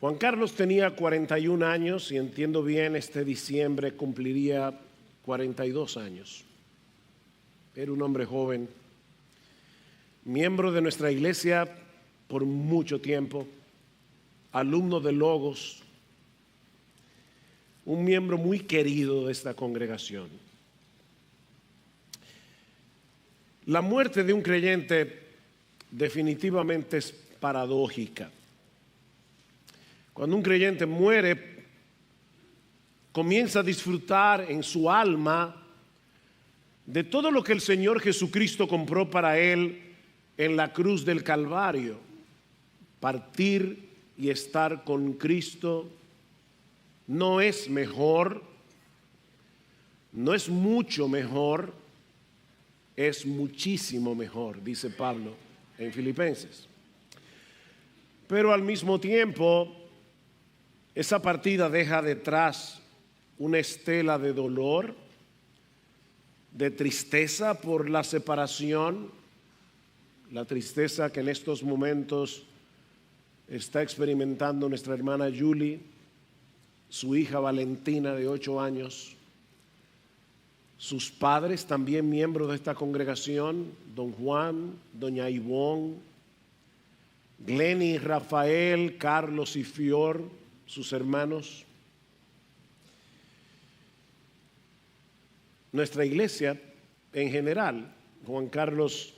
Juan Carlos tenía 41 años y entiendo bien, este diciembre cumpliría 42 años. Era un hombre joven, miembro de nuestra iglesia por mucho tiempo, alumno de Logos, un miembro muy querido de esta congregación. La muerte de un creyente definitivamente es paradójica. Cuando un creyente muere, comienza a disfrutar en su alma de todo lo que el Señor Jesucristo compró para él en la cruz del Calvario. Partir y estar con Cristo no es mejor, no es mucho mejor, es muchísimo mejor, dice Pablo en Filipenses. Pero al mismo tiempo, esa partida deja detrás una estela de dolor, de tristeza por la separación, la tristeza que en estos momentos está experimentando nuestra hermana Julie, su hija Valentina de 8 años, sus padres también miembros de esta congregación, don Juan, doña Ivonne, Glenny, Rafael, Carlos y Fior, sus hermanos. Nuestra iglesia en general, Juan Carlos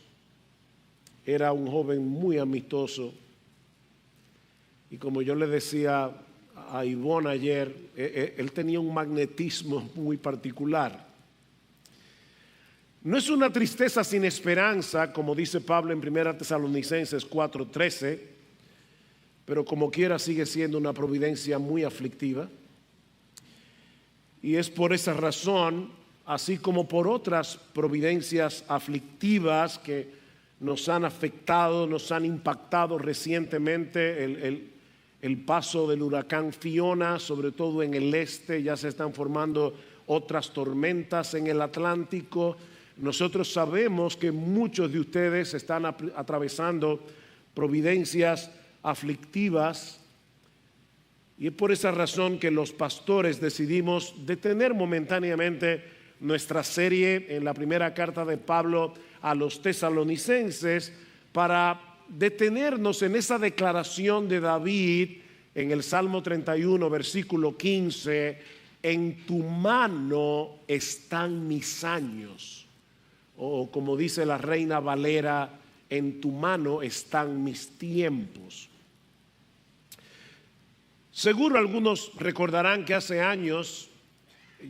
era un joven muy amistoso y como yo le decía a Ivonne ayer, él tenía un magnetismo muy particular. No es una tristeza sin esperanza, como dice Pablo en 1 Tesalonicenses 4:13, pero como quiera sigue siendo una providencia muy aflictiva. Y es por esa razón, así como por otras providencias aflictivas que nos han afectado, nos han impactado recientemente, el paso del huracán Fiona, sobre todo en el este, ya se están formando otras tormentas en el Atlántico. Nosotros sabemos que muchos de ustedes están atravesando providencias aflictivas y es por esa razón que los pastores decidimos detener momentáneamente nuestra serie en la primera carta de Pablo a los tesalonicenses para detenernos en esa declaración de David en el Salmo 31 versículo 15: en tu mano están mis años, o como dice la Reina Valera, en tu mano están mis tiempos. Seguro algunos recordarán que hace años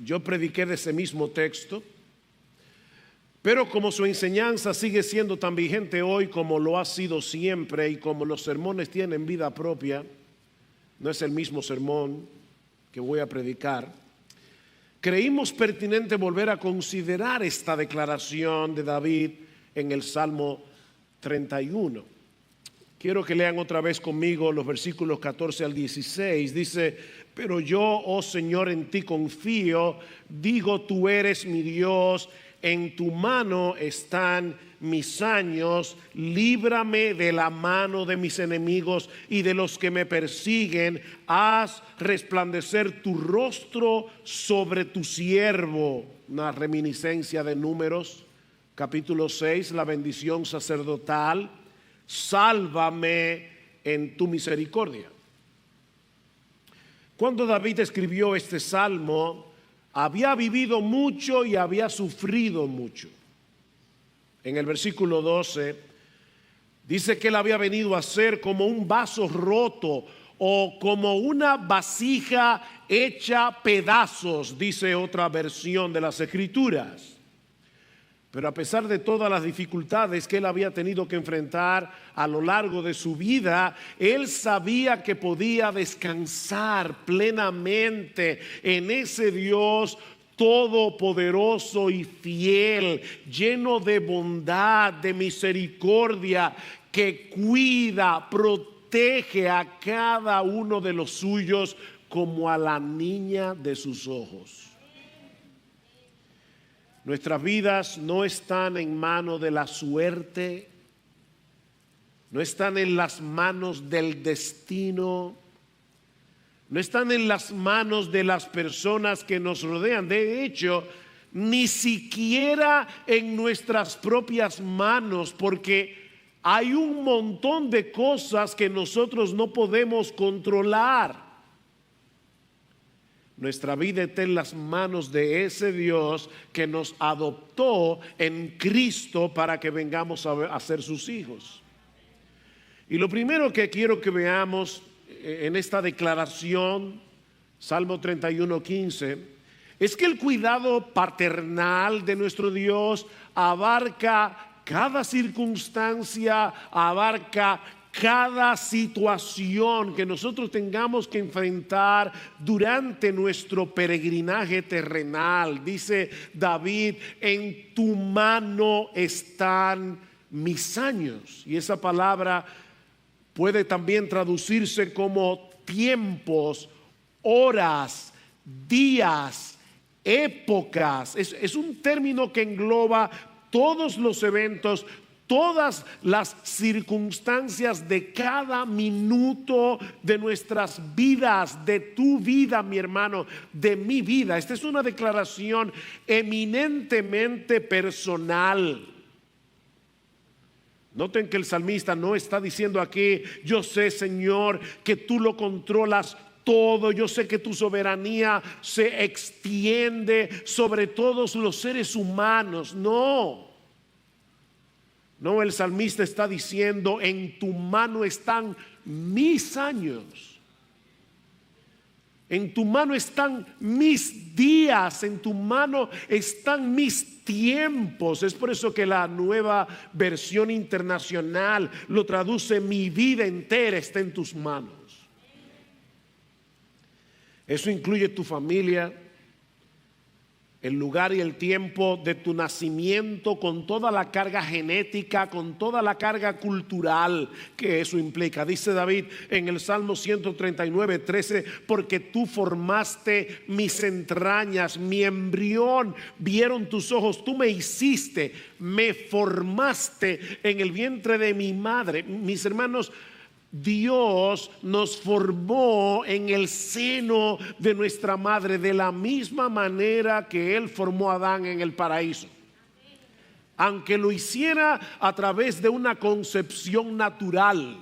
yo prediqué de ese mismo texto, pero como su enseñanza sigue siendo tan vigente hoy como lo ha sido siempre y como los sermones tienen vida propia, no es el mismo sermón que voy a predicar, creímos pertinente volver a considerar esta declaración de David en el Salmo 31. Quiero que lean otra vez conmigo los versículos 14 al 16. Dice: pero yo, oh Señor, en ti confío, digo, tú eres mi Dios, en tu mano están mis años, líbrame de la mano de mis enemigos y de los que me persiguen, haz resplandecer tu rostro sobre tu siervo. Una reminiscencia de Números, capítulo 6, la bendición sacerdotal: sálvame en tu misericordia. Cuando David escribió este salmo, había vivido mucho y había sufrido mucho. En el versículo 12 dice que él había venido a ser como un vaso roto o como una vasija hecha pedazos, dice otra versión de las Escrituras. Pero a pesar de todas las dificultades que él había tenido que enfrentar a lo largo de su vida, él sabía que podía descansar plenamente en ese Dios todopoderoso y fiel, lleno de bondad, de misericordia, que cuida, protege a cada uno de los suyos como a la niña de sus ojos. Nuestras vidas no están en manos de la suerte, no están en las manos del destino, no están en las manos de las personas que nos rodean. De hecho, ni siquiera en nuestras propias manos, porque hay un montón de cosas que nosotros no podemos controlar. Nuestra vida está en las manos de ese Dios que nos adoptó en Cristo para que vengamos a ser sus hijos. Y lo primero que quiero que veamos en esta declaración, Salmo 31:15, es que el cuidado paternal de nuestro Dios abarca cada circunstancia, abarca cada situación que nosotros tengamos que enfrentar durante nuestro peregrinaje terrenal. Dice David, en tu mano están mis años. Y esa palabra puede también traducirse como tiempos, horas, días, épocas. Es un término que engloba todos los eventos, todas las circunstancias de cada minuto de nuestras vidas, de tu vida, mi hermano, de mi vida. Esta es una declaración eminentemente personal. Noten que el salmista no está diciendo aquí, yo sé, Señor, que tú lo controlas todo, yo sé que tu soberanía se extiende sobre todos los seres humanos. No, el salmista está diciendo, en tu mano están mis años, en tu mano están mis días, en tu mano están mis tiempos. Es por eso que la Nueva Versión Internacional lo traduce, mi vida entera está en tus manos. Eso incluye tu familia, el lugar y el tiempo de tu nacimiento, con toda la carga genética, con toda la carga cultural que eso implica. Dice David en el Salmo 139:13, porque tú formaste mis entrañas, mi embrión vieron tus ojos, tú me hiciste, me formaste en el vientre de mi madre. Mis hermanos, Dios nos formó en el seno de nuestra madre de la misma manera que Él formó a Adán en el paraíso. Aunque lo hiciera a través de una concepción natural,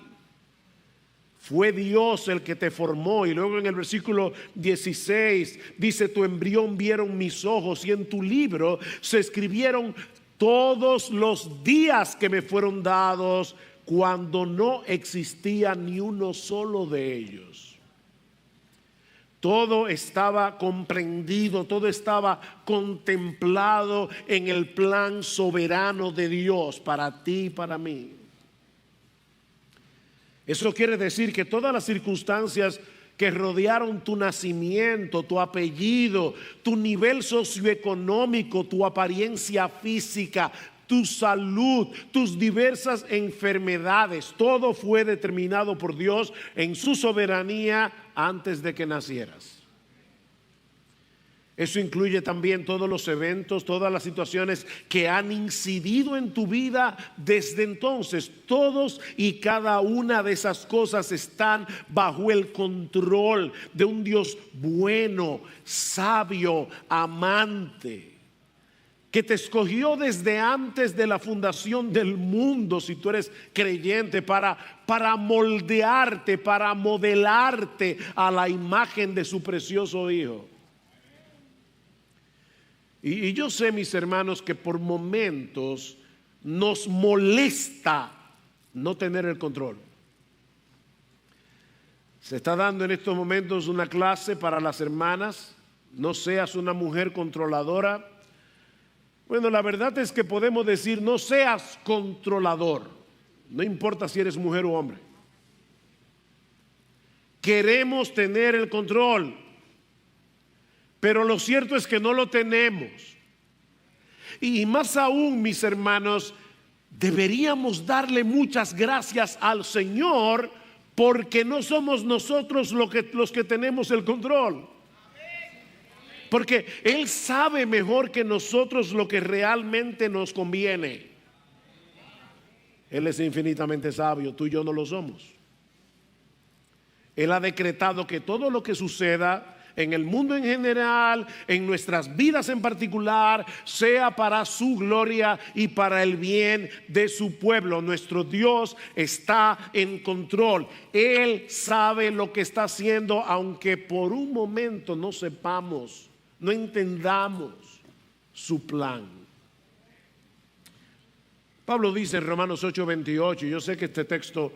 fue Dios el que te formó. Y luego en el versículo 16 dice, tu embrión vieron mis ojos y en tu libro se escribieron todos los días que me fueron dados, cuando no existía ni uno solo de ellos. Todo estaba comprendido, todo estaba contemplado en el plan soberano de Dios para ti y para mí. Eso quiere decir que todas las circunstancias que rodearon tu nacimiento, tu apellido, tu nivel socioeconómico, tu apariencia física, tu salud, tus diversas enfermedades, todo fue determinado por Dios en su soberanía antes de que nacieras. Eso incluye también todos los eventos, todas las situaciones que han incidido en tu vida desde entonces. Todos y cada una de esas cosas están bajo el control de un Dios bueno, sabio, amante, que te escogió desde antes de la fundación del mundo, si tú eres creyente, para moldearte, para modelarte a la imagen de su precioso Hijo. Y yo sé, mis hermanos, que por momentos nos molesta no tener el control. Se está dando en estos momentos una clase para las hermanas, no seas una mujer controladora. Bueno, la verdad es que podemos decir, no seas controlador, no importa si eres mujer o hombre. Queremos tener el control, pero lo cierto es que no lo tenemos. Y más aún, mis hermanos, deberíamos darle muchas gracias al Señor, porque no somos nosotros los que tenemos el control. Porque Él sabe mejor que nosotros lo que realmente nos conviene. Él es infinitamente sabio, tú y yo no lo somos. Él ha decretado que todo lo que suceda en el mundo en general, en nuestras vidas en particular, sea para su gloria y para el bien de su pueblo. Nuestro Dios está en control. Él sabe lo que está haciendo, aunque por un momento no sepamos, no entendamos su plan. Pablo dice en Romanos 8:28, yo sé que este texto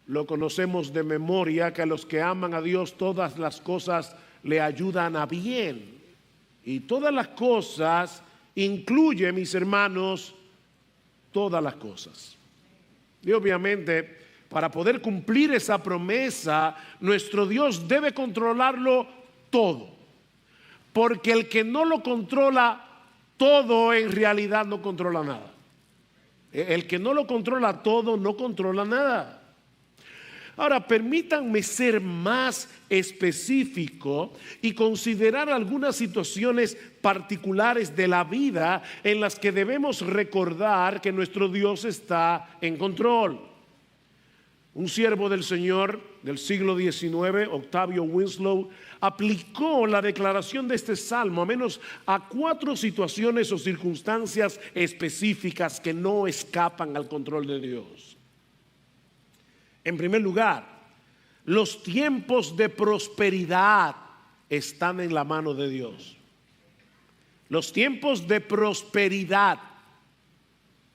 lo conocemos de memoria, que a los que aman a Dios todas las cosas le ayudan a bien. Y todas las cosas incluye, mis hermanos, todas las cosas. Y obviamente, para poder cumplir esa promesa, nuestro Dios debe controlarlo todo. Porque el que no lo controla todo, en realidad no controla nada. El que no lo controla todo, no controla nada. Ahora, permítanme ser más específico y considerar algunas situaciones particulares de la vida en las que debemos recordar que nuestro Dios está en control. Un siervo del Señor del siglo XIX, Octavio Winslow, aplicó la declaración de este salmo a menos a 4 situaciones o circunstancias específicas que no escapan al control de Dios. En primer lugar, los tiempos de prosperidad están en la mano de Dios. Los tiempos de prosperidad,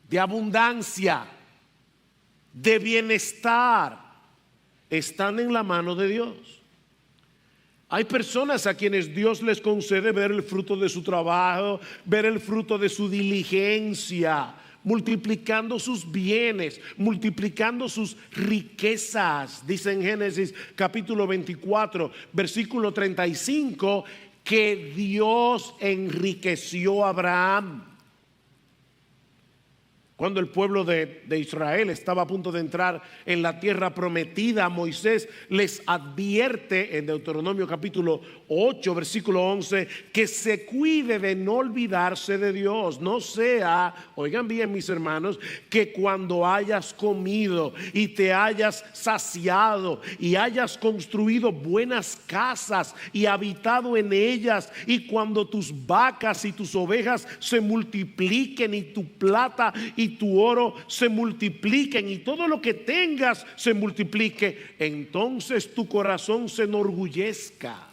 de abundancia, de bienestar, están en la mano de Dios. Hay personas a quienes Dios les concede ver el fruto de su trabajo, ver el fruto de su diligencia, multiplicando sus bienes, multiplicando sus riquezas. Dice en Génesis capítulo 24, versículo 35, que Dios enriqueció a Abraham. Cuando el pueblo de Israel estaba a punto de entrar en la tierra prometida, Moisés les advierte en Deuteronomio capítulo 8, versículo 11, que se cuide de no olvidarse de Dios. No sea, oigan bien mis hermanos, que cuando hayas comido y te hayas saciado y hayas construido buenas casas y habitado en ellas, y cuando tus vacas y tus ovejas se multipliquen y tu plata y tu oro se multipliquen y todo lo que tengas se multiplique, entonces tu corazón se enorgullezca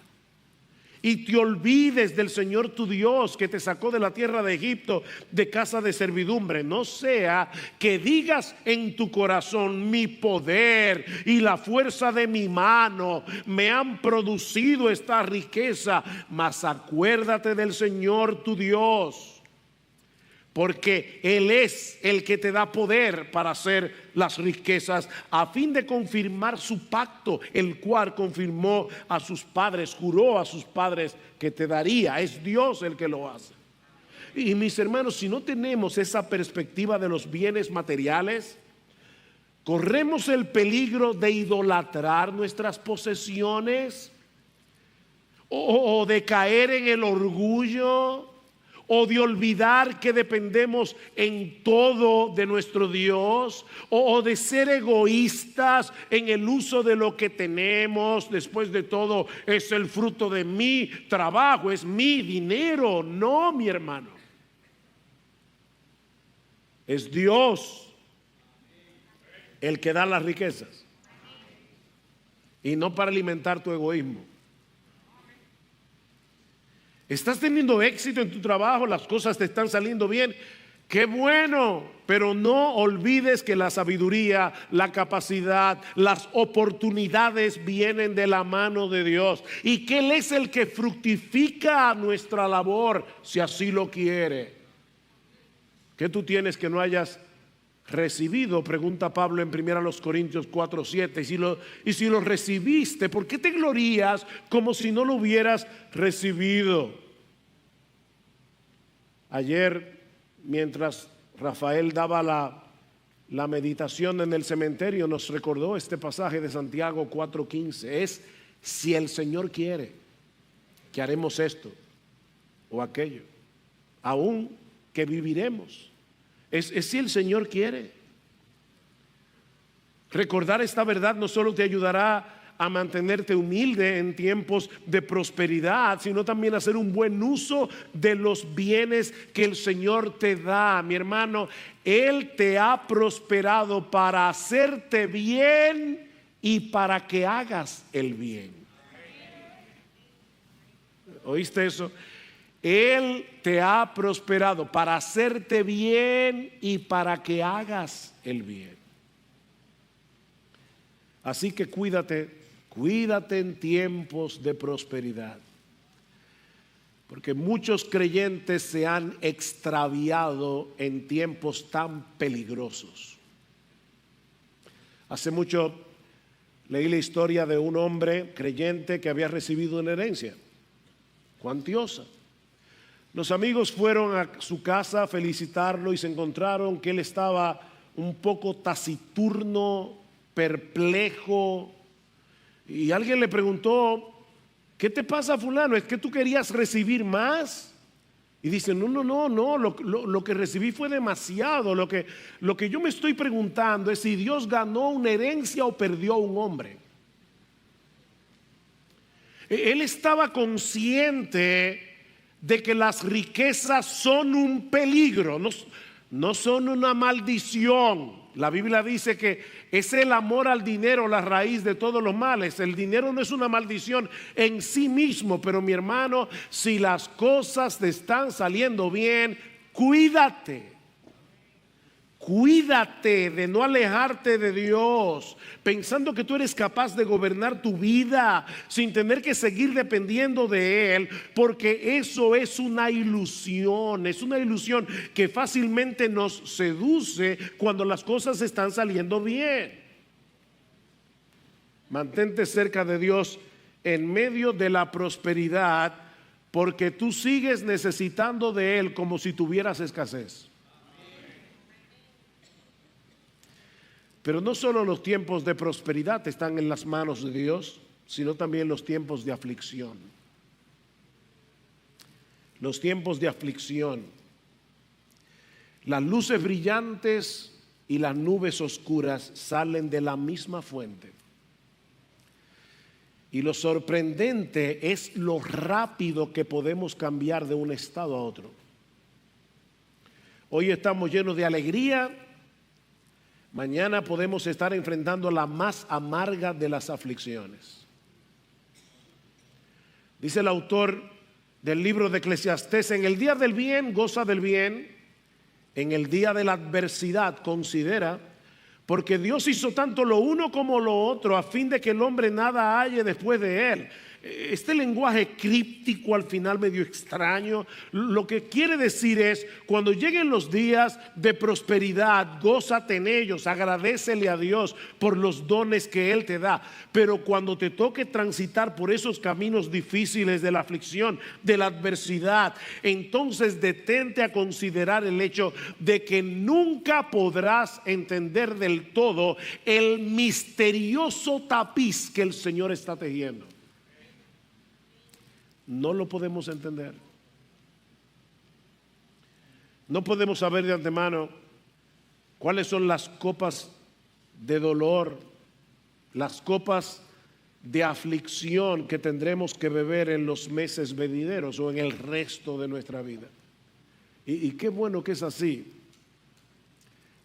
y te olvides del Señor tu Dios, que te sacó de la tierra de Egipto, de casa de servidumbre. No sea que digas en tu corazón: mi poder y la fuerza de mi mano me han producido esta riqueza. Mas acuérdate del Señor tu Dios, porque Él es el que te da poder para hacer las riquezas, a fin de confirmar su pacto, el cual confirmó a sus padres, juró a sus padres que te daría. Es Dios el que lo hace. Y mis hermanos, si no tenemos esa perspectiva de los bienes materiales, corremos el peligro de idolatrar nuestras posesiones, o de caer en el orgullo, o de olvidar que dependemos en todo de nuestro Dios, o de ser egoístas en el uso de lo que tenemos. Después de todo, es el fruto de mi trabajo, es mi dinero. No, mi hermano, es Dios el que da las riquezas, y no para alimentar tu egoísmo. ¿Estás teniendo éxito en tu trabajo? ¿Las cosas te están saliendo bien? ¡Qué bueno! Pero no olvides que la sabiduría, la capacidad, las oportunidades vienen de la mano de Dios, y que Él es el que fructifica nuestra labor si así lo quiere. ¿Qué tú tienes que no hayas recibido? Pregunta Pablo en 1 Corintios 4:7. Y si lo recibiste, ¿por qué te glorías como si no lo hubieras recibido? Ayer, mientras Rafael daba la meditación en el cementerio, nos recordó este pasaje de Santiago 4:15. Es: si el Señor quiere, que haremos esto o aquello, aún que viviremos. Es si el Señor quiere. Recordar esta verdad no solo te ayudará a mantenerte humilde en tiempos de prosperidad, sino también a hacer un buen uso de los bienes que el Señor te da. Mi hermano, Él te ha prosperado para hacerte bien y para que hagas el bien. ¿Oíste eso? Él te ha prosperado para hacerte bien y para que hagas el bien. Así que cuídate en tiempos de prosperidad. Porque muchos creyentes se han extraviado en tiempos tan peligrosos. Hace mucho leí la historia de un hombre creyente que había recibido una herencia cuantiosa. Los amigos fueron a su casa a felicitarlo y se encontraron que él estaba un poco taciturno, perplejo. Y alguien le preguntó: ¿qué te pasa, fulano? ¿Es que tú querías recibir más? Y dice: no, lo que recibí fue demasiado. Lo que yo me estoy preguntando es si Dios ganó una herencia o perdió un hombre. Él estaba consciente de que las riquezas son un peligro, no son una maldición. La Biblia dice que es el amor al dinero la raíz de todos los males. El dinero no es una maldición en sí mismo, pero mi hermano, si las cosas te están saliendo bien, cuídate. Cuídate de no alejarte de Dios, pensando que tú eres capaz de gobernar tu vida sin tener que seguir dependiendo de Él, porque eso es una ilusión que fácilmente nos seduce cuando las cosas están saliendo bien. Mantente cerca de Dios en medio de la prosperidad, porque tú sigues necesitando de Él como si tuvieras escasez. Pero no solo los tiempos de prosperidad están en las manos de Dios, sino también los tiempos de aflicción. Los tiempos de aflicción. Las luces brillantes y las nubes oscuras salen de la misma fuente. Y lo sorprendente es lo rápido que podemos cambiar de un estado a otro. Hoy estamos llenos de alegría. Mañana podemos estar enfrentando la más amarga de las aflicciones. Dice el autor del libro de Eclesiastés: en el día del bien goza del bien, en el día de la adversidad considera, porque Dios hizo tanto lo uno como lo otro a fin de que el hombre nada halle después de él. Este lenguaje críptico al final medio extraño, lo que quiere decir es: cuando lleguen los días de prosperidad, gózate en ellos, agradécele a Dios por los dones que Él te da. Pero cuando te toque transitar por esos caminos difíciles de la aflicción, de la adversidad, entonces detente a considerar el hecho de que nunca podrás entender del todo el misterioso tapiz que el Señor está tejiendo. No lo podemos entender. No podemos saber de antemano cuáles son las copas de dolor, las copas de aflicción que tendremos que beber en los meses venideros o en el resto de nuestra vida. Y qué bueno que es así.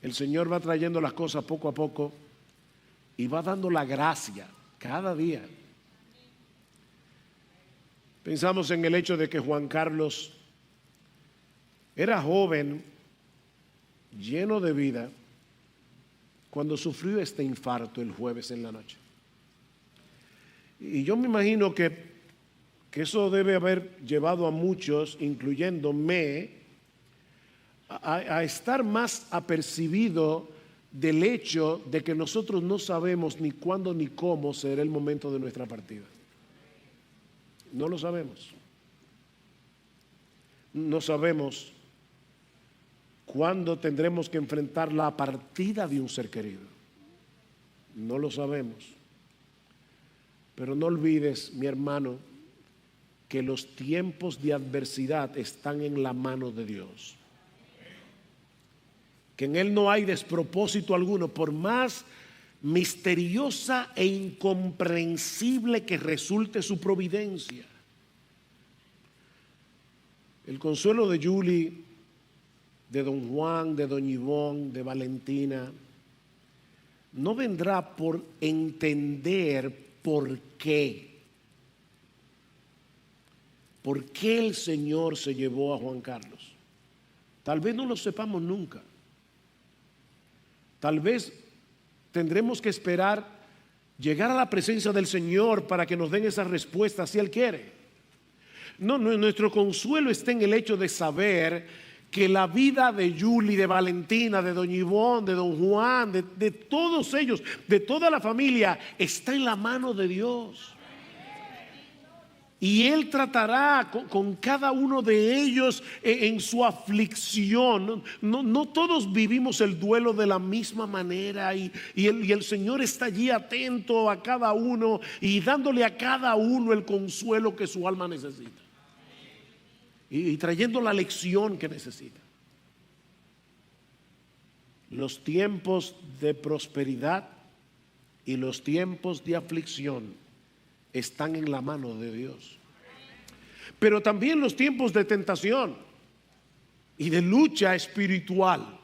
El Señor va trayendo las cosas poco a poco y va dando la gracia cada día. Pensamos en el hecho de que Juan Carlos era joven, lleno de vida, cuando sufrió este infarto el jueves en la noche. Y yo me imagino que eso debe haber llevado a muchos, incluyéndome, a estar más apercibido del hecho de que nosotros no sabemos ni cuándo ni cómo será el momento de nuestra partida. No lo sabemos. No sabemos cuándo tendremos que enfrentar la partida de un ser querido. No lo sabemos. Pero no olvides, mi hermano, que los tiempos de adversidad están en la mano de Dios. Que en Él no hay despropósito alguno. Por más misteriosa e incomprensible que resulte su providencia. El consuelo de Julie, de don Juan, de doña Ivonne, de Valentina, no vendrá por entender por qué. ¿Por qué el Señor se llevó a Juan Carlos? Tal vez no lo sepamos nunca. Tal vez tendremos que esperar llegar a la presencia del Señor para que nos den esa respuesta si Él quiere. No, nuestro consuelo está en el hecho de saber que la vida de Julie, de Valentina, de doña Ivonne, de don Juan, de todos ellos, de toda la familia, está en la mano de Dios. Y Él tratará con cada uno de ellos en su aflicción. No todos vivimos el duelo de la misma manera y el Señor está allí atento a cada uno y dándole a cada uno el consuelo que su alma necesita. Y trayendo la lección que necesita. Los tiempos de prosperidad y los tiempos de aflicción están en la mano de Dios. Pero también los tiempos de tentación y de lucha espiritual.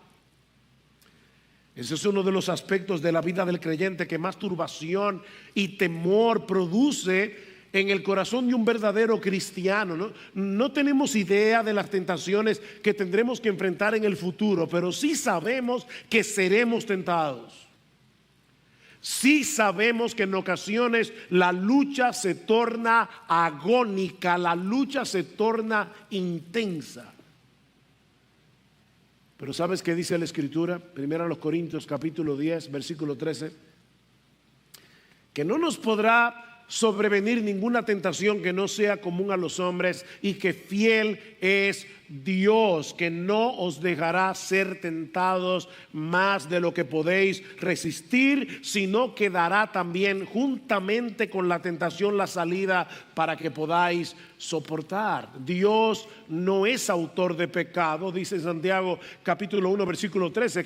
Ese es uno de los aspectos de la vida del creyente que más turbación y temor produce en el corazón de un verdadero cristiano. No tenemos idea de las tentaciones que tendremos que enfrentar en el futuro, pero sí sabemos que seremos tentados. Sí sabemos que en ocasiones la lucha se torna agónica, la lucha se torna intensa. Pero ¿sabes qué dice la Escritura? Primero a los Corintios capítulo 10, versículo 13. Que no nos podrá sobrevenir ninguna tentación que no sea común a los hombres y que fiel es Dios, que no os dejará ser tentados más de lo que podéis resistir, sino que dará también juntamente con la tentación la salida para que podáis soportar. Dios no es autor de pecado, dice Santiago capítulo 1 versículo 13,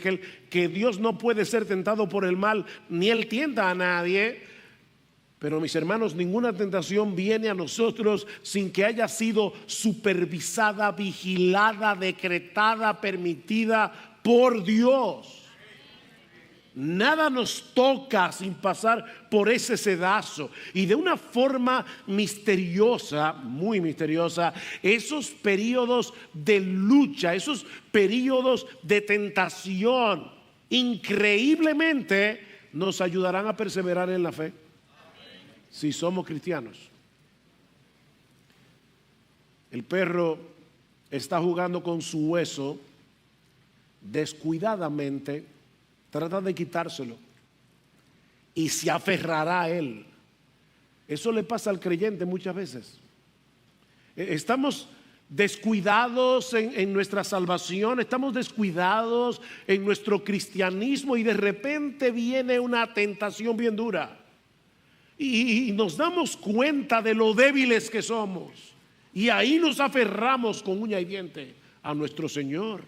que Dios no puede ser tentado por el mal, ni Él tienta a nadie. Pero mis hermanos, ninguna tentación viene a nosotros sin que haya sido supervisada, vigilada, decretada, permitida por Dios. Nada nos toca sin pasar por ese sedazo. Y de una forma misteriosa, muy misteriosa, esos periodos de lucha, esos periodos de tentación, increíblemente nos ayudarán a perseverar en la fe. Si somos cristianos. El perro está jugando con su hueso, descuidadamente trata de quitárselo y se aferrará a él. Eso le pasa al creyente muchas veces. Estamos descuidados en nuestra salvación, estamos descuidados en nuestro cristianismo y de repente viene una tentación bien dura. Y nos damos cuenta de lo débiles que somos. Y ahí nos aferramos con uña y diente a nuestro Señor.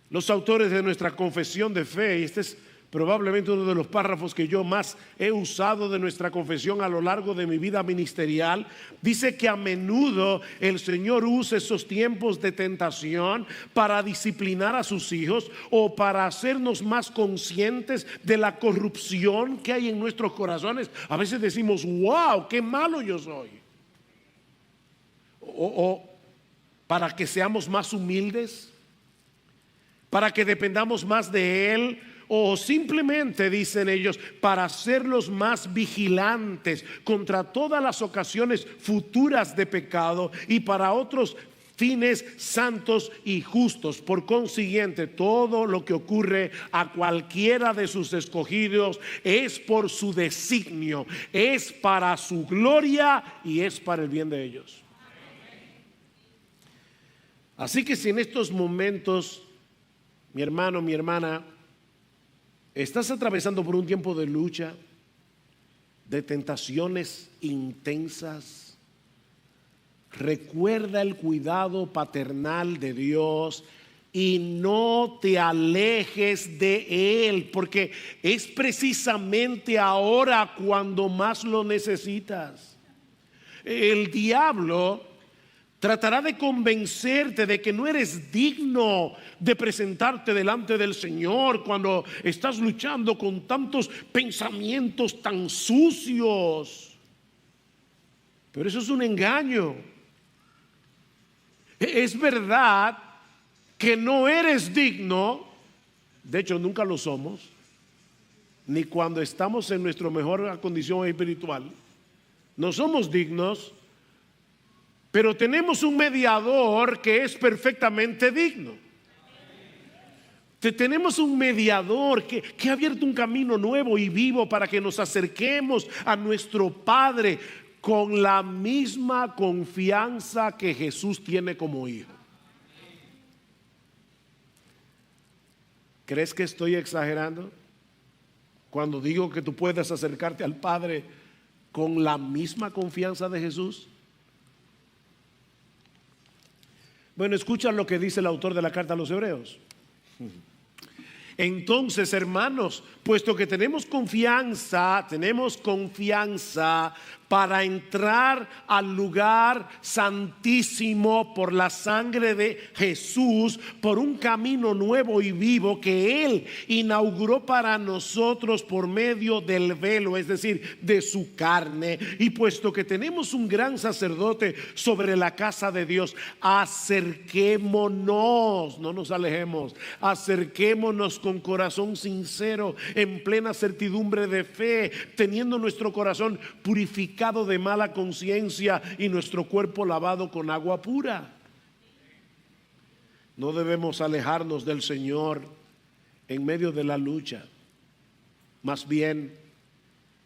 Los autores de nuestra confesión de fe, y este es probablemente uno de los párrafos que yo más he usado de nuestra confesión a lo largo de mi vida ministerial, dice que a menudo el Señor usa esos tiempos de tentación para disciplinar a sus hijos o para hacernos más conscientes de la corrupción que hay en nuestros corazones. A veces decimos, wow, qué malo yo soy. O para que seamos más humildes, para que dependamos más de Él, o simplemente, dicen ellos, para hacerlos más vigilantes contra todas las ocasiones futuras de pecado y para otros fines santos y justos. Por consiguiente, todo lo que ocurre a cualquiera de sus escogidos es por su designio, es para su gloria y es para el bien de ellos. Así que si en estos momentos, mi hermano, mi hermana, estás atravesando por un tiempo de lucha, de tentaciones intensas, recuerda el cuidado paternal de Dios y no te alejes de Él, porque es precisamente ahora cuando más lo necesitas. El diablo tratará de convencerte de que no eres digno de presentarte delante del Señor cuando estás luchando con tantos pensamientos tan sucios. Pero eso es un engaño. Es verdad que no eres digno, de hecho nunca lo somos, ni cuando estamos en nuestra mejor condición espiritual. No somos dignos, pero tenemos un mediador que es perfectamente digno. Tenemos un mediador que ha abierto un camino nuevo y vivo para que nos acerquemos a nuestro Padre con la misma confianza que Jesús tiene como hijo. ¿Crees que estoy exagerando cuando digo que tú puedes acercarte al Padre con la misma confianza de Jesús? Bueno, escucha lo que dice el autor de la carta a los Hebreos. Entonces, hermanos, puesto que tenemos confianza para entrar al lugar santísimo por la sangre de Jesús, por un camino nuevo y vivo que Él inauguró para nosotros por medio del velo, es decir, de su carne. Y puesto que tenemos un gran sacerdote sobre la casa de Dios, acerquémonos, no nos alejemos, acerquémonos con corazón sincero, en plena certidumbre de fe, teniendo nuestro corazón purificado de mala conciencia y nuestro cuerpo lavado con agua pura. No debemos alejarnos del Señor en medio de la lucha. Más bien,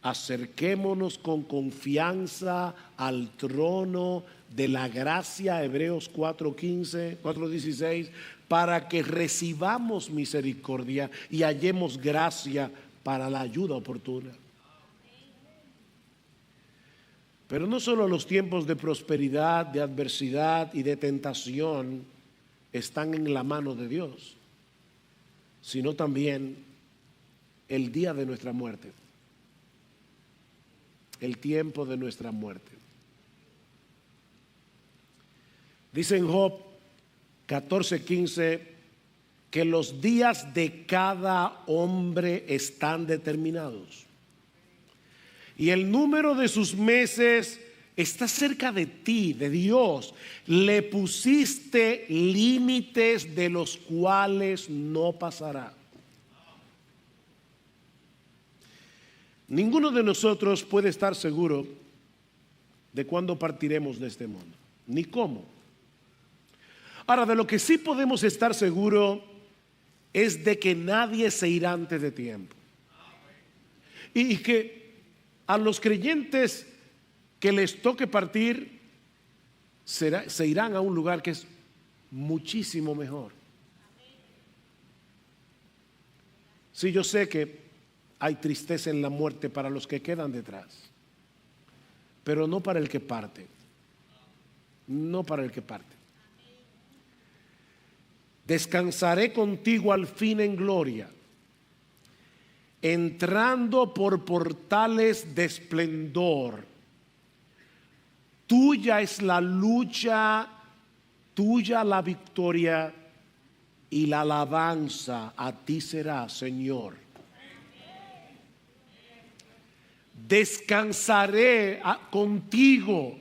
acerquémonos con confianza al trono de la gracia, Hebreos 4:15, 4:16, para que recibamos misericordia y hallemos gracia para la ayuda oportuna. Pero no solo los tiempos de prosperidad, de adversidad y de tentación están en la mano de Dios, sino también el día de nuestra muerte, el tiempo de nuestra muerte. Dice en Job 14:15 que los días de cada hombre están determinados y el número de sus meses está cerca de ti, de Dios. Le pusiste límites de los cuales no pasará. Ninguno de nosotros puede estar seguro de cuándo partiremos de este mundo, ni cómo. Ahora, de lo que sí podemos estar seguros es de que nadie se irá antes de tiempo. Y que a los creyentes que les toque partir se irán a un lugar que es muchísimo mejor. Sí, yo sé que hay tristeza en la muerte para los que quedan detrás, pero no para el que parte. No para el que parte. Descansaré contigo al fin en gloria, entrando por portales de esplendor. Tuya es la lucha, tuya la victoria y la alabanza a ti será, Señor. Descansaré contigo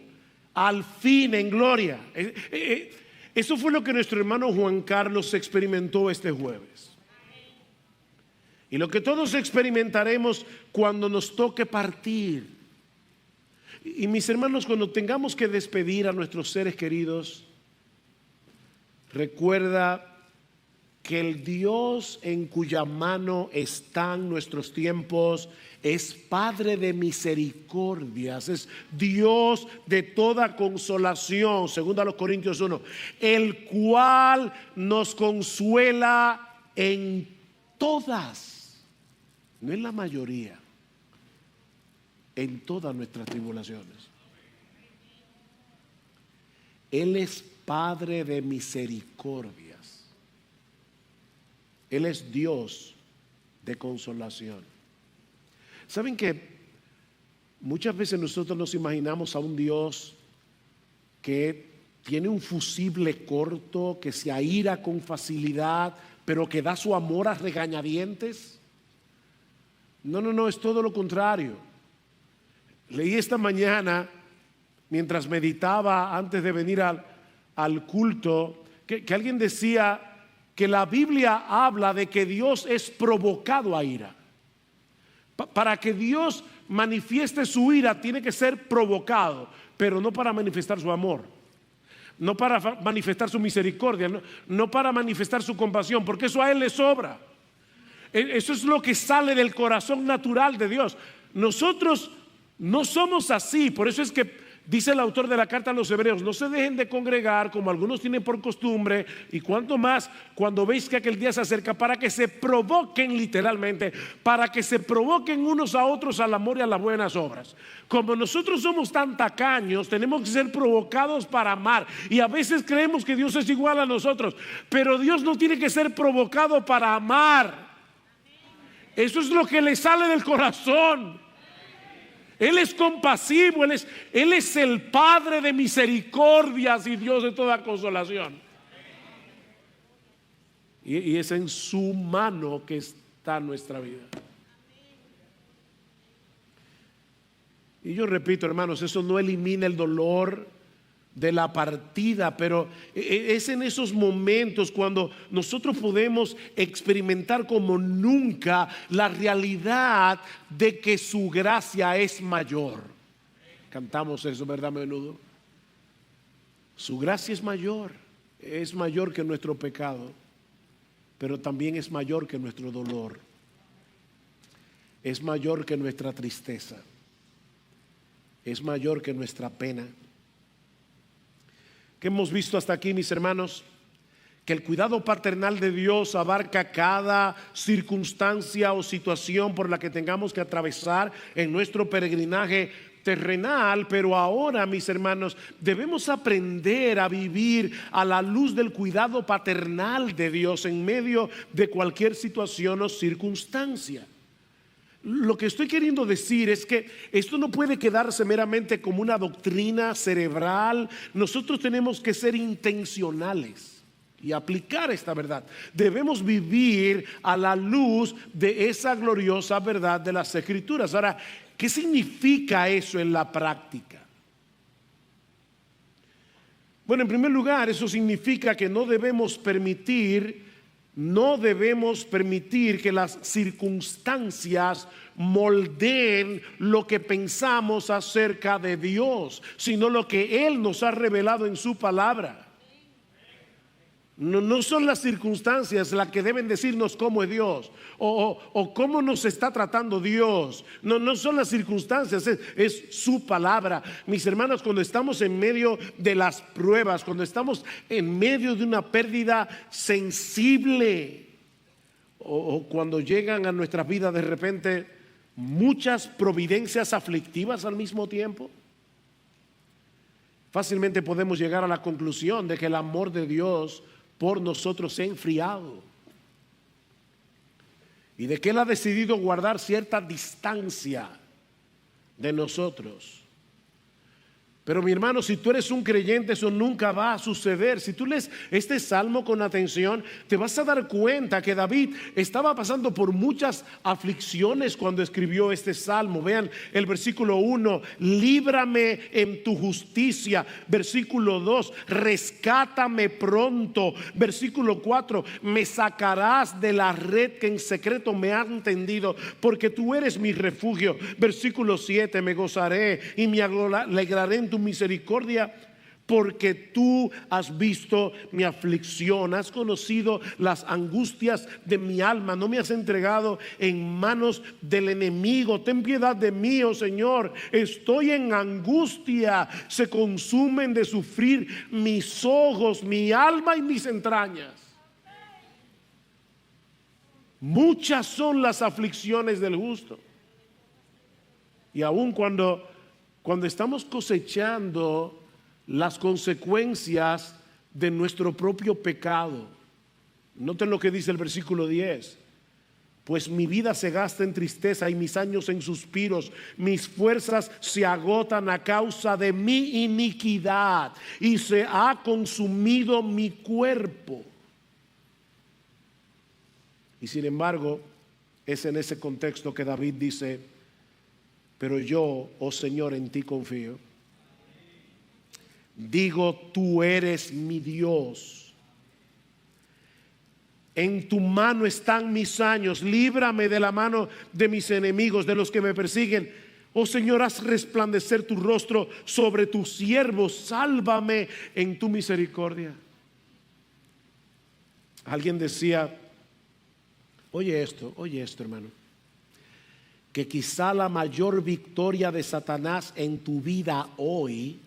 al fin en gloria. Eso fue lo que nuestro hermano Juan Carlos experimentó este jueves. Y lo que todos experimentaremos cuando nos toque partir. Y mis hermanos, cuando tengamos que despedir a nuestros seres queridos, recuerda que el Dios en cuya mano están nuestros tiempos es Padre de misericordias, es Dios de toda consolación, según a los Corintios 1, el cual nos consuela en todas, no en la mayoría, en todas nuestras tribulaciones. Él es Padre de misericordias. Él es Dios de consolación. ¿Saben que muchas veces nosotros nos imaginamos a un Dios que tiene un fusible corto, que se aira con facilidad, pero que da su amor a regañadientes? No, es todo lo contrario. Leí esta mañana, mientras meditaba antes de venir al culto, que alguien decía que la Biblia habla de que Dios es provocado a ira. Para que Dios manifieste su ira tiene que ser provocado, pero no para manifestar su amor, no para manifestar su misericordia, no para manifestar su compasión, porque eso a Él le sobra. Eso es lo que sale del corazón natural de Dios. Nosotros no somos así. Por eso es que dice el autor de la carta a los Hebreos: no se dejen de congregar como algunos tienen por costumbre, y cuanto más cuando veis que aquel día se acerca, para que se provoquen, literalmente, para que se provoquen unos a otros al amor y a las buenas obras. Como nosotros somos tan tacaños, tenemos que ser provocados para amar, y a veces creemos que Dios es igual a nosotros, pero Dios no tiene que ser provocado para amar. Eso es lo que le sale del corazón. Él es compasivo, Él es el Padre de misericordias y Dios de toda consolación. Y es en su mano que está nuestra vida. Y yo repito, hermanos, eso no elimina el dolor de la partida, pero es en esos momentos cuando nosotros podemos experimentar como nunca la realidad de que su gracia es mayor. Cantamos eso, ¿verdad? A menudo. Su gracia es mayor que nuestro pecado, pero también es mayor que nuestro dolor, es mayor que nuestra tristeza, es mayor que nuestra pena. ¿Qué hemos visto hasta aquí, mis hermanos? Que el cuidado paternal de Dios abarca cada circunstancia o situación por la que tengamos que atravesar en nuestro peregrinaje terrenal, pero ahora, mis hermanos, debemos aprender a vivir a la luz del cuidado paternal de Dios en medio de cualquier situación o circunstancia. Lo que estoy queriendo decir es que esto no puede quedarse meramente como una doctrina cerebral. Nosotros tenemos que ser intencionales y aplicar esta verdad. Debemos vivir a la luz de esa gloriosa verdad de las Escrituras. Ahora, ¿qué significa eso en la práctica? Bueno, en primer lugar, eso significa que no debemos permitir que las circunstancias moldeen lo que pensamos acerca de Dios, sino lo que Él nos ha revelado en su palabra. No son las circunstancias las que deben decirnos cómo es Dios o cómo nos está tratando Dios. No son las circunstancias, es su palabra. Mis hermanos, cuando estamos en medio de las pruebas, cuando estamos en medio de una pérdida sensible, o cuando llegan a nuestras vidas de repente muchas providencias aflictivas al mismo tiempo, fácilmente podemos llegar a la conclusión de que el amor de Dios por nosotros se ha enfriado y de que Él ha decidido guardar cierta distancia de nosotros. Pero mi hermano, si tú eres un creyente, eso nunca va a suceder. Si tú lees este salmo con atención, te vas a dar cuenta que David estaba pasando por muchas aflicciones cuando escribió este salmo. Vean el versículo 1: líbrame en tu justicia. Versículo 2: rescátame pronto. Versículo 4: me sacarás de la red que en secreto me han tendido, porque tú eres mi refugio. Versículo 7: me gozaré y me alegraré en tu misericordia, porque tú has visto mi aflicción, has conocido las angustias de mi alma, no me has entregado en manos del enemigo. Ten piedad de mí, oh Señor, estoy en angustia, se consumen de sufrir mis ojos, mi alma y mis entrañas. Muchas son las aflicciones del justo, y aun cuando estamos cosechando las consecuencias de nuestro propio pecado, Noten lo que dice el versículo 10. Pues mi vida se gasta en tristeza y mis años en suspiros. Mis fuerzas se agotan a causa de mi iniquidad y se ha consumido mi cuerpo. Y sin embargo, es en ese contexto que David dice: pero yo, oh Señor, en ti confío. Digo, tú eres mi Dios. En tu mano están mis años. Líbrame de la mano de mis enemigos, de los que me persiguen. Oh Señor, haz resplandecer tu rostro sobre tu siervo. Sálvame en tu misericordia. Alguien decía, oye esto, hermano, que quizá la mayor victoria de Satanás en tu vida hoy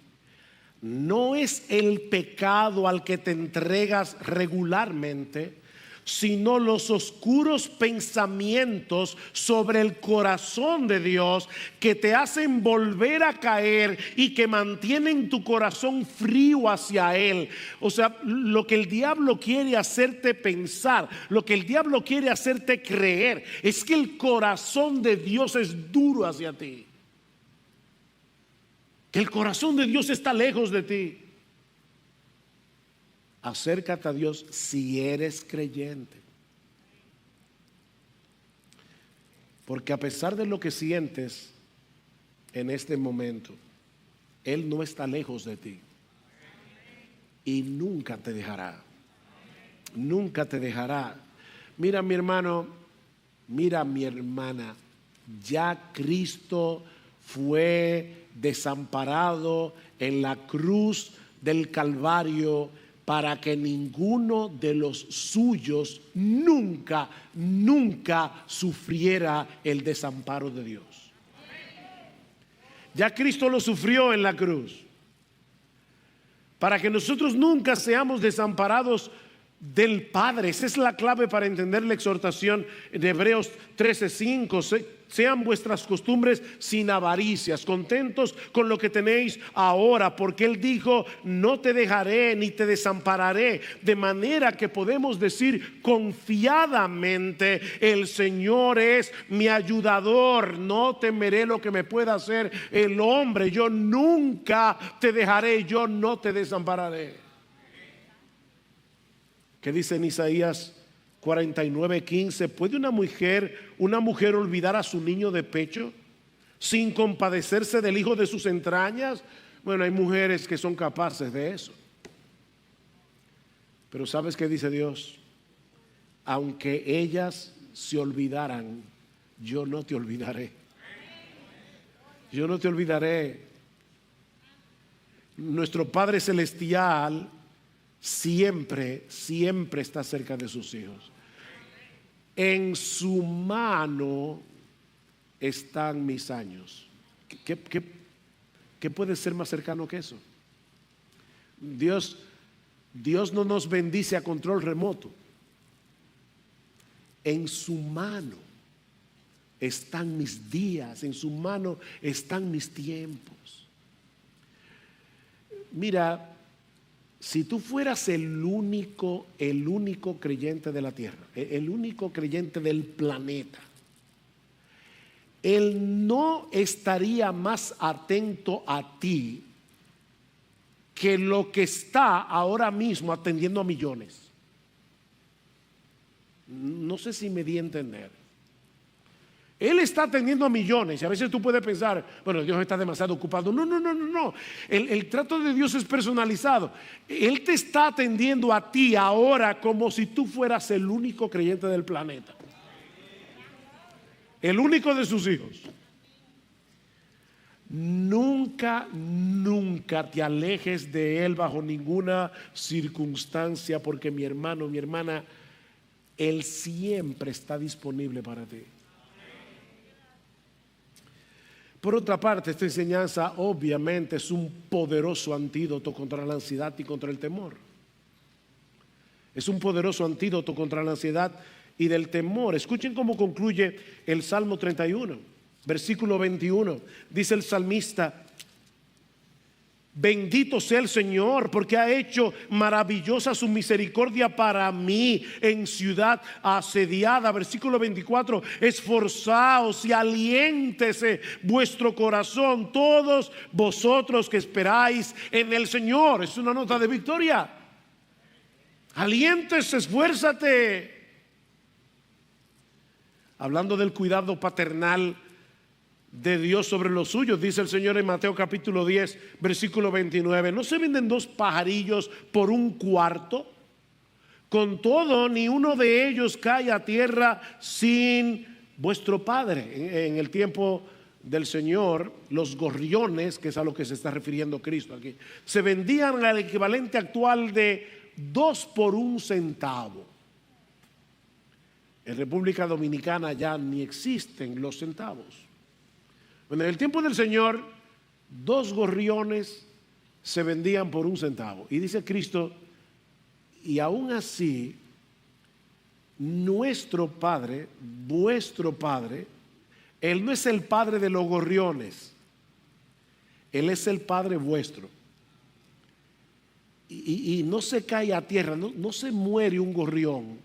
no es el pecado al que te entregas regularmente, sino los oscuros pensamientos sobre el corazón de Dios que te hacen volver a caer y que mantienen tu corazón frío hacia Él. O sea, lo que el diablo quiere hacerte pensar, lo que el diablo quiere hacerte creer, es que el corazón de Dios es duro hacia ti, que el corazón de Dios está lejos de ti. Acércate a Dios si eres creyente. Porque a pesar de lo que sientes en este momento, Él no está lejos de ti. Y nunca te dejará. Nunca te dejará. Mira, mi hermano, mira, mi hermana, ya Cristo fue desamparado en la cruz del Calvario para que ninguno de los suyos nunca sufriera el desamparo de Dios. Ya Cristo lo sufrió en la cruz, para que nosotros nunca seamos desamparados del Padre. Esa es la clave para entender la exhortación de Hebreos 13:5. Sean vuestras costumbres sin avaricias, contentos con lo que tenéis ahora, porque Él dijo: no te dejaré ni te desampararé. De manera que podemos decir confiadamente: el Señor es mi ayudador, no temeré lo que me pueda hacer el hombre. Yo nunca te dejaré, yo no te desampararé. ¿Qué dice en Isaías 49:15? ¿Puede una mujer olvidar a su niño de pecho sin compadecerse del hijo de sus entrañas? Bueno, hay mujeres que son capaces de eso. Pero ¿sabes qué dice Dios? Aunque ellas se olvidaran, yo no te olvidaré. Yo no te olvidaré. Nuestro Padre Celestial siempre está cerca de sus hijos. En su mano están mis años. ¿Qué puede ser más cercano que eso? Dios no nos bendice a control remoto. En su mano están mis días, en su mano están mis tiempos. Mira, si tú fueras el único creyente de la tierra, el único creyente del planeta, Él no estaría más atento a ti que lo que está ahora mismo atendiendo a millones. No sé si me di a entender. Él está atendiendo a millones y a veces tú puedes pensar, bueno, Dios está demasiado ocupado. No. El trato de Dios es personalizado. Él te está atendiendo a ti ahora como si tú fueras el único creyente del planeta, el único de sus hijos. Nunca te alejes de Él bajo ninguna circunstancia, porque mi hermano, mi hermana, Él siempre está disponible para ti. Por otra parte, esta enseñanza obviamente es un poderoso antídoto contra la ansiedad y contra el temor. Es un poderoso antídoto contra la ansiedad y del temor. Escuchen cómo concluye el Salmo 31, versículo 21. Dice el salmista: Bendito sea el Señor, porque ha hecho maravillosa su misericordia para mí en ciudad asediada. Versículo 24: esforzaos y aliéntese vuestro corazón, todos vosotros que esperáis en el Señor. Es una nota de victoria. Aliéntese, esfuérzate. Hablando del cuidado paternal de Dios sobre los suyos, dice el Señor en Mateo capítulo 10 versículo 29: ¿no se venden 2 pajarillos por 1 cuarto? Con todo, ni uno de ellos cae a tierra sin vuestro Padre. En el tiempo del Señor, los gorriones, que es a lo que se está refiriendo Cristo aquí, se vendían al equivalente actual de 2 por 1 centavo. En República Dominicana ya ni existen los centavos. Bueno, en el tiempo del Señor, 2 gorriones se vendían por 1 centavo. Y dice Cristo: y aún así, nuestro Padre, vuestro Padre, Él no es el Padre de los gorriones, Él es el Padre vuestro. Y no se cae a tierra, no se muere un gorrión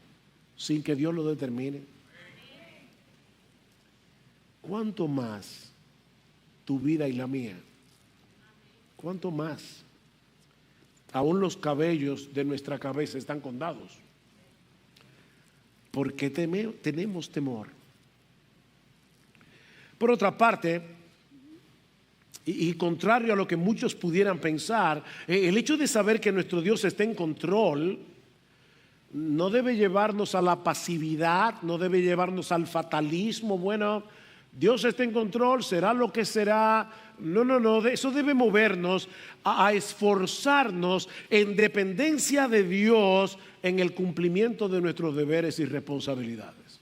sin que Dios lo determine. ¿Cuánto más tu vida y la mía? ¿Cuánto más? Aún los cabellos de nuestra cabeza están contados. Porque tenemos temor. Por otra parte, y contrario a lo que muchos pudieran pensar, el hecho de saber que nuestro Dios está en control no debe llevarnos a la pasividad, no debe llevarnos al fatalismo. Bueno, Dios está en control, será lo que será. No, eso debe movernos a esforzarnos en dependencia de Dios en el cumplimiento de nuestros deberes y responsabilidades.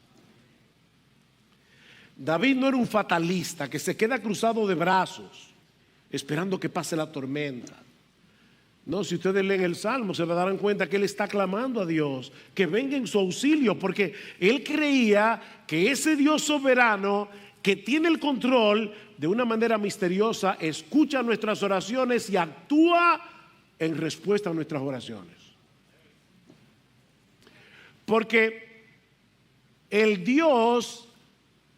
David no era un fatalista que se queda cruzado de brazos esperando que pase la tormenta. No, si ustedes leen el Salmo se darán cuenta que él está clamando a Dios que venga en su auxilio, porque él creía que ese Dios soberano que tiene el control, de una manera misteriosa escucha nuestras oraciones y actúa en respuesta a nuestras oraciones. Porque el Dios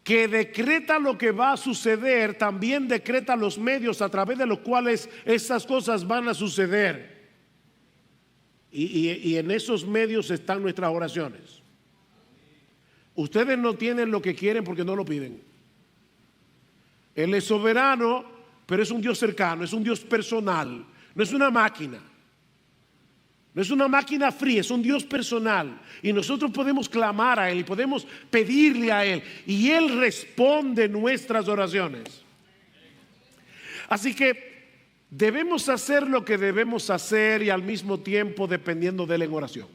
que decreta lo que va a suceder también decreta los medios a través de los cuales esas cosas van a suceder. Y en esos medios están nuestras oraciones. Ustedes no tienen lo que quieren porque no lo piden. Él es soberano, pero es un Dios cercano, es un Dios personal, no es una máquina. No es una máquina fría, es un Dios personal. Y nosotros podemos clamar a Él y podemos pedirle a Él. Y Él responde nuestras oraciones. Así que debemos hacer lo que debemos hacer y al mismo tiempo dependiendo de Él en oración.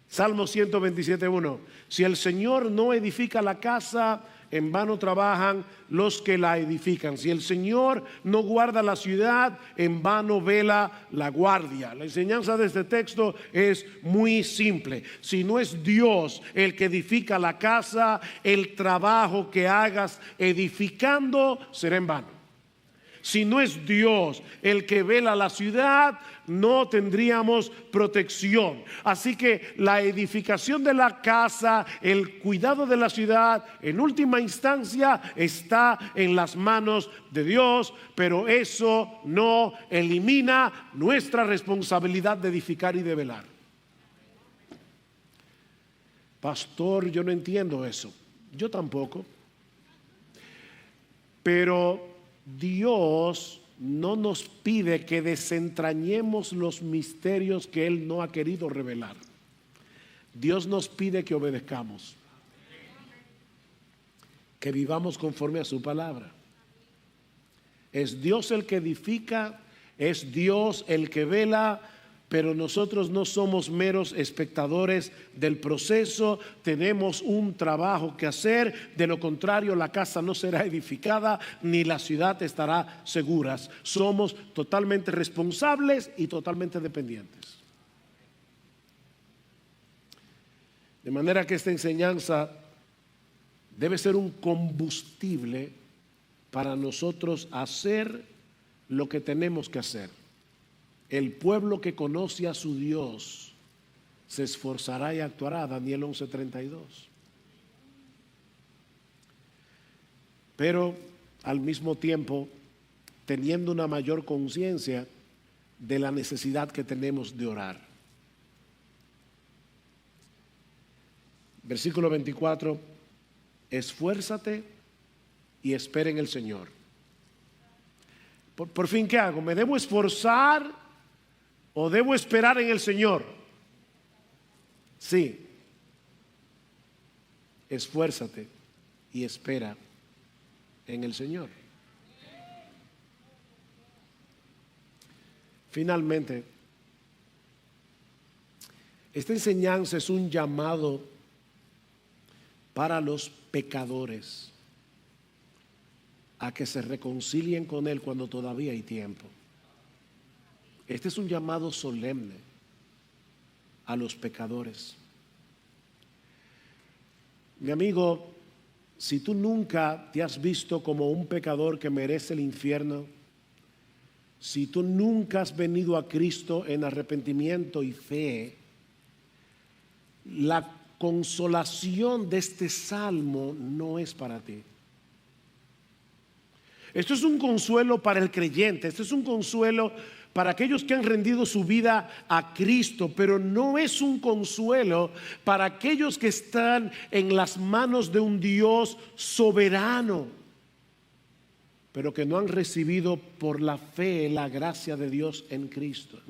Salmo 127:1: si el Señor no edifica la casa, en vano trabajan los que la edifican. Si el Señor no guarda la ciudad, en vano vela la guardia. La enseñanza de este texto es muy simple. Si no es Dios el que edifica la casa, el trabajo que hagas edificando será en vano. Si no es Dios el que vela la ciudad, no tendríamos protección. Así que la edificación de la casa, el cuidado de la ciudad, en última instancia está en las manos de Dios, pero eso no elimina nuestra responsabilidad de edificar y de velar. Pastor, yo no entiendo eso. Yo tampoco. Pero Dios no nos pide que desentrañemos los misterios que Él no ha querido revelar. Dios nos pide que obedezcamos, que vivamos conforme a su palabra. Es Dios el que edifica, es Dios el que vela, pero nosotros no somos meros espectadores del proceso, tenemos un trabajo que hacer. De lo contrario, la casa no será edificada ni la ciudad estará segura. Somos totalmente responsables y totalmente dependientes. De manera que esta enseñanza debe ser un combustible para nosotros hacer lo que tenemos que hacer. El pueblo que conoce a su Dios se esforzará y actuará. Daniel 11:32. Pero al mismo tiempo, teniendo una mayor conciencia de la necesidad que tenemos de orar. Versículo 24: esfuérzate y espera en el Señor. Por fin, ¿qué hago? ¿Me debo esforzar o debo esperar en el Señor? Sí. Esfuérzate y espera en el Señor. Finalmente, esta enseñanza es un llamado para los pecadores a que se reconcilien con Él cuando todavía hay tiempo. Este es un llamado solemne a los pecadores. Mi amigo, si tú nunca te has visto como un pecador que merece el infierno, si tú nunca has venido a Cristo en arrepentimiento y fe, la consolación de este salmo no es para ti. Esto es un consuelo para el creyente, esto es un consuelo para aquellos que han rendido su vida a Cristo, pero no es un consuelo para aquellos que están en las manos de un Dios soberano, pero que no han recibido por la fe la gracia de Dios en Cristo.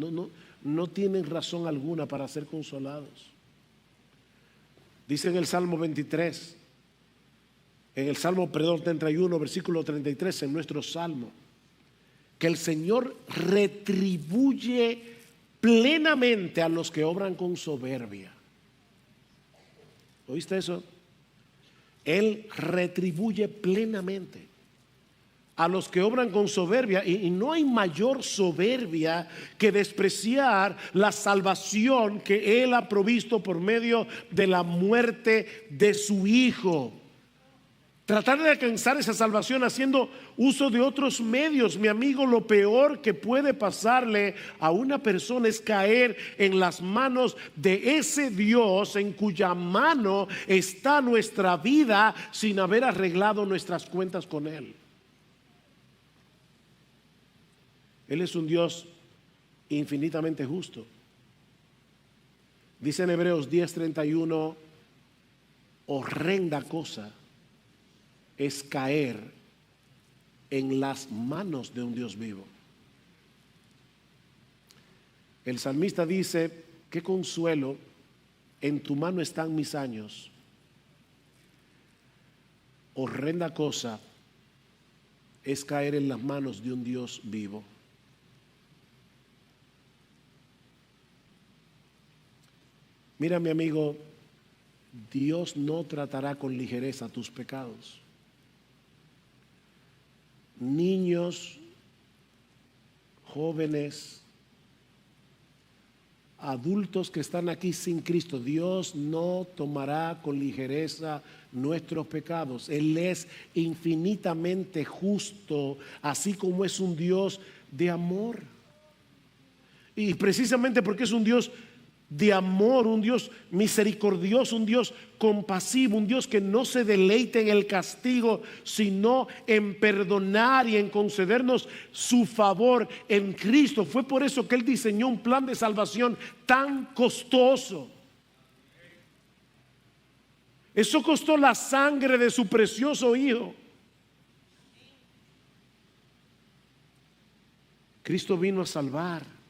No tienen razón alguna para ser consolados. Dice en el Salmo 23, en el Salmo 31, versículo 33, en nuestro Salmo, que el Señor retribuye plenamente a los que obran con soberbia. ¿Oíste eso? Él retribuye plenamente a los que obran con soberbia, y no hay mayor soberbia que despreciar la salvación que Él ha provisto por medio de la muerte de su Hijo. Tratar de alcanzar esa salvación haciendo uso de otros medios, mi amigo, lo peor que puede pasarle a una persona es caer en las manos de ese Dios en cuya mano está nuestra vida sin haber arreglado nuestras cuentas con Él. Él es un Dios infinitamente justo. Dice en Hebreos 10:31, horrenda cosa es caer en las manos de un Dios vivo. El salmista dice: qué consuelo, en tu mano están mis años. Horrenda cosa es caer en las manos de un Dios vivo. Mira, mi amigo, Dios no tratará con ligereza tus pecados. Niños, jóvenes, adultos que están aquí sin Cristo, Dios no tomará con ligereza nuestros pecados. Él es infinitamente justo, así como es un Dios de amor. Y precisamente porque es un Dios de amor, un Dios misericordioso, un Dios compasivo, un Dios que no se deleite en el castigo, sino en perdonar y en concedernos su favor en Cristo. Fue por eso que Él diseñó un plan de salvación tan costoso. Eso costó la sangre de su precioso Hijo. Cristo vino a salvar,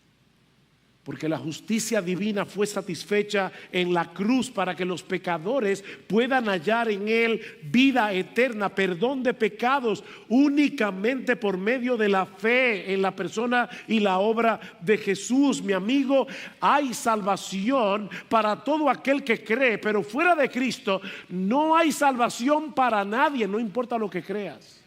porque la justicia divina fue satisfecha en la cruz para que los pecadores puedan hallar en Él vida eterna, perdón de pecados, únicamente por medio de la fe en la persona y la obra de Jesús. Mi amigo, hay salvación para todo aquel que cree, pero fuera de Cristo no hay salvación para nadie, no importa lo que creas.